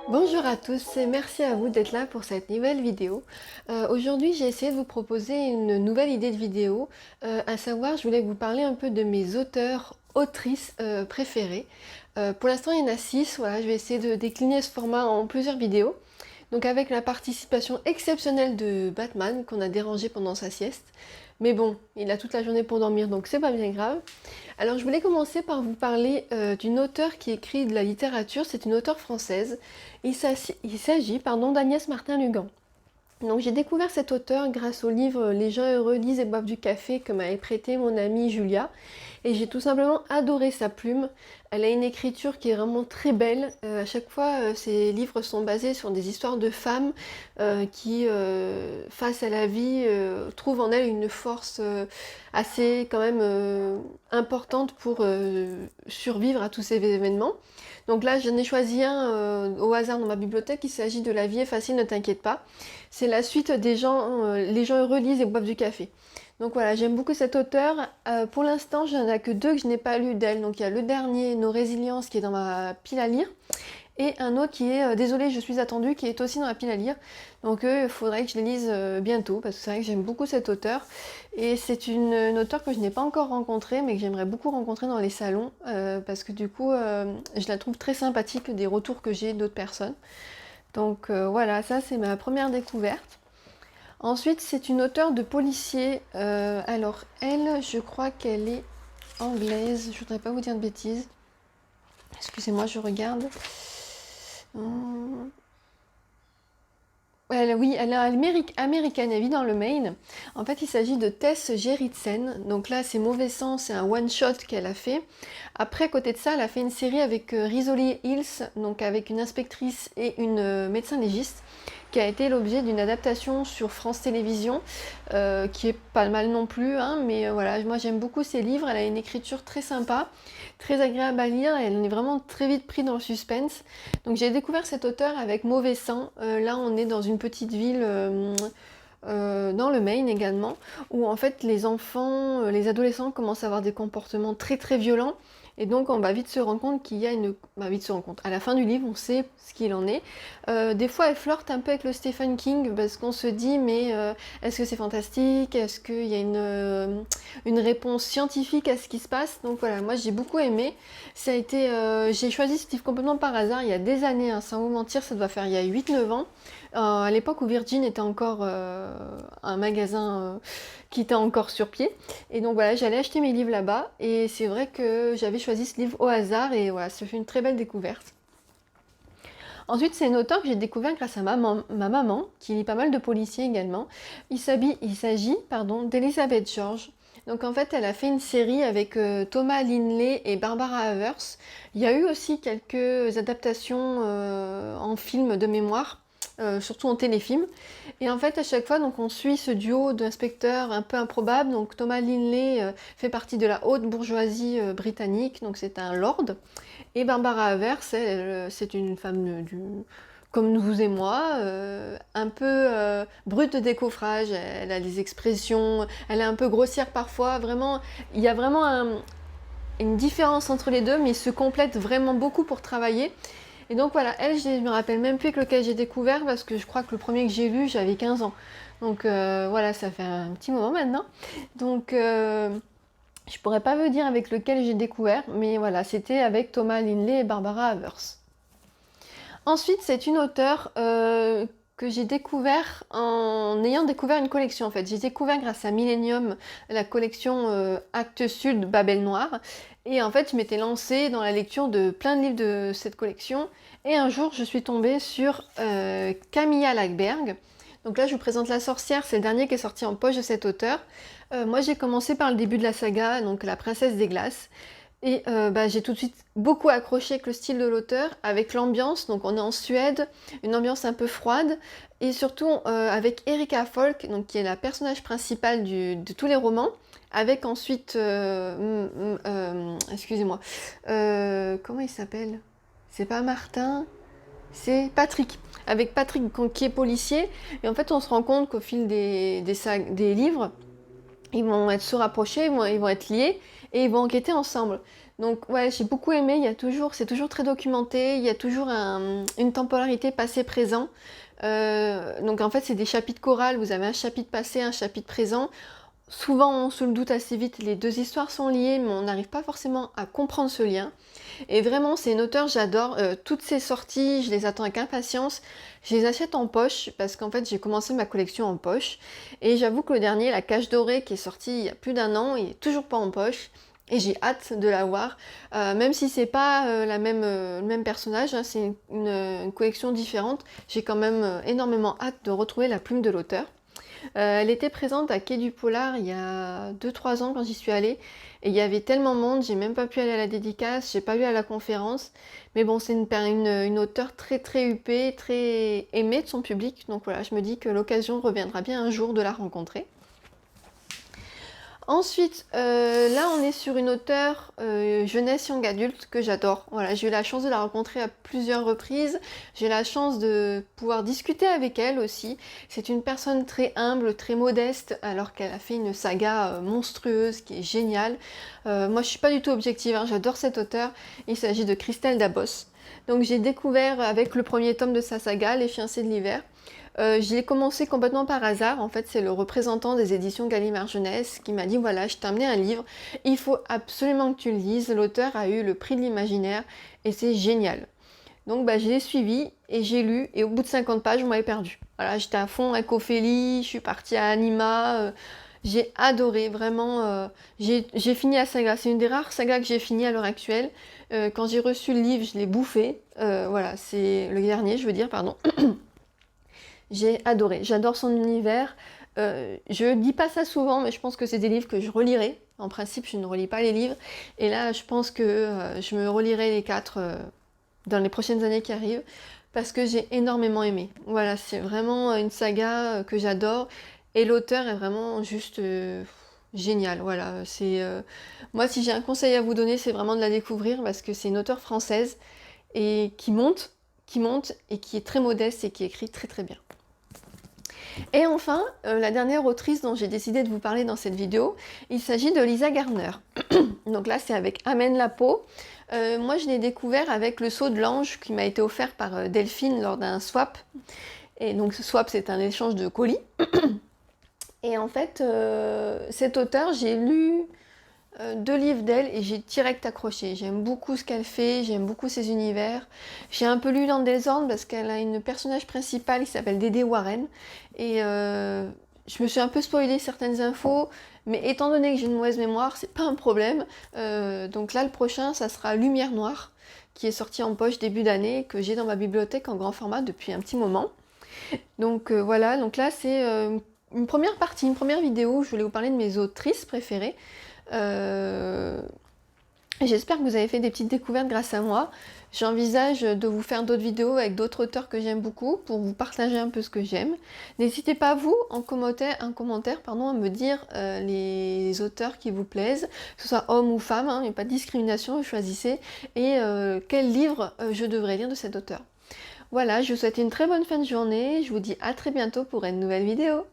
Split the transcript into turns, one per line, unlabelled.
Bonjour à tous et merci à vous d'être là pour cette nouvelle vidéo. Aujourd'hui j'ai essayé de vous proposer une nouvelle idée de vidéo, à savoir je voulais vous parler un peu de mes auteurs, autrices préférés. Pour l'instant il y en a 6, voilà, je vais essayer de décliner ce format en plusieurs vidéos. Donc avec la participation exceptionnelle de Batman qu'on a dérangé pendant sa sieste. Mais bon, il a toute la journée pour dormir donc c'est pas bien grave. Alors je voulais commencer par vous parler d'une auteure qui écrit de la littérature, c'est une auteure française. Il s'agit d'Agnès Martin-Lugan. Donc j'ai découvert cette auteure grâce au livre Les gens heureux lisent et boivent du café que m'avait prêté mon amie Julia. Et j'ai tout simplement adoré sa plume. Elle a une écriture qui est vraiment très belle. À chaque fois, ses livres sont basés sur des histoires de femmes qui, face à la vie, trouvent en elles une force assez quand même importante pour survivre à tous ces événements. Donc là, j'en ai choisi un au hasard dans ma bibliothèque. Il s'agit de La vie est facile, ne t'inquiète pas. C'est la suite des gens, les gens heureux lisent et boivent du café. Donc voilà, j'aime beaucoup cette auteure. Pour l'instant, je n'en ai que deux que je n'ai pas lu d'elle. Donc il y a le dernier, Nos résiliences, qui est dans ma pile à lire. Et un autre qui est Désolée, je suis attendue, qui est aussi dans la pile à lire. Donc il faudrait que je les lise bientôt, parce que c'est vrai que j'aime beaucoup cette auteure. Et c'est une auteure que je n'ai pas encore rencontrée, mais que j'aimerais beaucoup rencontrer dans les salons, parce que du coup, je la trouve très sympathique des retours que j'ai d'autres personnes. Donc voilà, ça c'est ma première découverte. Ensuite, c'est une auteure de policier. Alors, elle, je crois qu'elle est anglaise. Je voudrais pas vous dire de bêtises. Excusez-moi, je regarde. Hum, oui, elle est américaine, elle vit dans le Maine. En fait, il s'agit de Tess Gerritsen. Donc là, c'est Mauvais Sang, c'est un one-shot qu'elle a fait. Après, à côté de ça, elle a fait une série avec Rizzoli Hills, donc avec une inspectrice et une médecin légiste, qui a été l'objet d'une adaptation sur France Télévisions, qui est pas mal non plus, hein, mais voilà, moi j'aime beaucoup ses livres. Elle a une écriture très sympa, très agréable à lire, et elle est vraiment très vite prise dans le suspense. Donc j'ai découvert cet auteur avec Mauvais Sang. Là, on est dans une petite ville dans le Maine également, où en fait les enfants, les adolescents commencent à avoir des comportements très très violents. Et donc on va vite se rendre compte qu'il y a une... Bah, vite se rendre compte. À la fin du livre, on sait ce qu'il en est. Des fois, elle flirte un peu avec le Stephen King, parce qu'on se dit, mais est-ce que c'est fantastique? Est-ce qu'il y a une réponse scientifique à ce qui se passe? Donc voilà, moi j'ai beaucoup aimé. Ça a été, j'ai choisi ce livre complètement par hasard, il y a des années, hein, sans vous mentir, ça doit faire il y a 8-9 ans. À l'époque où Virgin était encore un magasin qui était encore sur pied. Et donc voilà, j'allais acheter mes livres là-bas. Et c'est vrai que j'avais choisi ce livre au hasard. Et voilà, ça fait une très belle découverte. Ensuite, c'est une auteure que j'ai découvert grâce à ma maman, qui lit pas mal de policiers également. Il s'agit d'Elizabeth George. Donc en fait, elle a fait une série avec Thomas Linley et Barbara Havers. Il y a eu aussi quelques adaptations en film de mémoire, surtout en téléfilm. Et en fait, à chaque fois, donc, on suit ce duo d'inspecteurs un peu improbables. Donc Thomas Linley fait partie de la haute bourgeoisie britannique, donc c'est un lord. Et Barbara Havers, c'est une femme comme vous et moi, un peu brute de décoffrage. Elle a des expressions, elle est un peu grossière parfois. Vraiment, il y a vraiment une différence entre les deux, mais ils se complètent vraiment beaucoup pour travailler. Et donc voilà, elle, je me rappelle même plus avec lequel j'ai découvert, parce que je crois que le premier que j'ai lu, j'avais 15 ans. Donc voilà, ça fait un petit moment maintenant. Donc je pourrais pas vous dire avec lequel j'ai découvert, mais voilà, c'était avec Thomas Linley et Barbara Havers. Ensuite, c'est une auteure que j'ai découvert en ayant découvert une collection en fait. J'ai découvert grâce à Millennium la collection Actes Sud Babel Noir. Et en fait, je m'étais lancée dans la lecture de plein de livres de cette collection. Et un jour, je suis tombée sur Camilla Lackberg. Donc là, je vous présente La Sorcière, c'est le dernier qui est sorti en poche de cet auteur. Moi, j'ai commencé par le début de la saga, donc La Princesse des Glaces. Et j'ai tout de suite beaucoup accroché avec le style de l'auteur, avec l'ambiance. Donc on est en Suède, une ambiance un peu froide. Et surtout avec Erika Folk, donc, qui est la personnage principale de tous les romans. Avec ensuite... excusez-moi. Comment il s'appelle? C'est pas Martin, c'est Patrick. Avec Patrick qui est policier. Et en fait on se rend compte qu'au fil des livres, ils vont être se rapprocher, ils vont être liés et ils vont enquêter ensemble. Donc ouais, j'ai beaucoup aimé, c'est toujours très documenté, il y a toujours une temporalité passé-présent. Donc en fait, c'est des chapitres chorales, vous avez un chapitre passé, un chapitre présent. Souvent, on se le doute assez vite, les deux histoires sont liées, mais on n'arrive pas forcément à comprendre ce lien. Et vraiment, c'est une auteure, j'adore. Toutes ses sorties, je les attends avec impatience. Je les achète en poche, parce qu'en fait, j'ai commencé ma collection en poche. Et j'avoue que le dernier, La Cage Dorée, qui est sorti il y a plus d'un an, il est toujours pas en poche. Et j'ai hâte de l'avoir, même si c'est pas le même personnage, hein, c'est une collection différente. J'ai quand même énormément hâte de retrouver la plume de l'auteur. Elle était présente à Quai du Polar il y a 2-3 ans quand j'y suis allée. Et il y avait tellement de monde, j'ai même pas pu aller à la dédicace, j'ai pas eu à la conférence. Mais bon, c'est une auteure très très huppée, très aimée de son public. Donc voilà, je me dis que l'occasion reviendra bien un jour de la rencontrer. Ensuite, là on est sur une auteure jeunesse young adulte que j'adore. Voilà, j'ai eu la chance de la rencontrer à plusieurs reprises. J'ai la chance de pouvoir discuter avec elle aussi. C'est une personne très humble, très modeste, alors qu'elle a fait une saga monstrueuse qui est géniale. Moi je suis pas du tout objective, hein, j'adore cette auteure. Il s'agit de Christelle Dabos. Donc j'ai découvert avec le premier tome de sa saga, Les Fiancés de l'hiver. Je l'ai commencé complètement par hasard. En fait, c'est le représentant des éditions Gallimard Jeunesse qui m'a dit voilà, je t'ai amené un livre, il faut absolument que tu le lises. L'auteur a eu le prix de l'imaginaire et c'est génial. Donc je l'ai suivi et j'ai lu, et au bout de 50 pages, on m'avait perdu. Voilà, j'étais à fond avec Ophélie, je suis partie à Anima, j'ai adoré, vraiment. J'ai fini la saga, c'est une des rares sagas que j'ai fini à l'heure actuelle. Quand j'ai reçu le livre, je l'ai bouffé. Voilà, c'est le dernier, je veux dire, pardon. J'ai adoré, j'adore son univers. Je dis pas ça souvent, mais je pense que c'est des livres que je relirai. En principe, je ne relis pas les livres. Et là, je pense que je me relirai les 4 dans les prochaines années qui arrivent, parce que j'ai énormément aimé. Voilà, c'est vraiment une saga que j'adore. Et l'auteur est vraiment juste génial. Voilà, moi, si j'ai un conseil à vous donner, c'est vraiment de la découvrir, parce que c'est une auteure française et qui monte et qui est très modeste et qui écrit très très bien. Et enfin, la dernière autrice dont j'ai décidé de vous parler dans cette vidéo, il s'agit de Lisa Garner. Donc là, c'est avec Amène la peau. Moi, je l'ai découvert avec Le Sceau de l'Ange qui m'a été offert par Delphine lors d'un swap. Et donc ce swap, c'est un échange de colis. Et en fait, cet auteur, j'ai lu 2 livres d'elle et j'ai direct accroché. J'aime beaucoup ce qu'elle fait, j'aime beaucoup ses univers. J'ai un peu lu dans le désordre parce qu'elle a une personnage principale qui s'appelle Dédé Warren. Et je me suis un peu spoilé certaines infos, mais étant donné que j'ai une mauvaise mémoire, c'est pas un problème. Donc là, le prochain, ça sera Lumière Noire, qui est sorti en poche début d'année, que j'ai dans ma bibliothèque en grand format depuis un petit moment. Donc voilà, donc là c'est une première partie, une première vidéo où je voulais vous parler de mes autrices préférées. J'espère que vous avez fait des petites découvertes grâce à moi. J'envisage de vous faire d'autres vidéos avec d'autres auteurs que j'aime beaucoup pour vous partager un peu ce que j'aime. N'hésitez pas vous, en commentaire, à me dire les auteurs qui vous plaisent, que ce soit homme ou femme, hein, il n'y a pas de discrimination, vous choisissez, et quel livre je devrais lire de cet auteur. Voilà, je vous souhaite une très bonne fin de journée, je vous dis à très bientôt pour une nouvelle vidéo.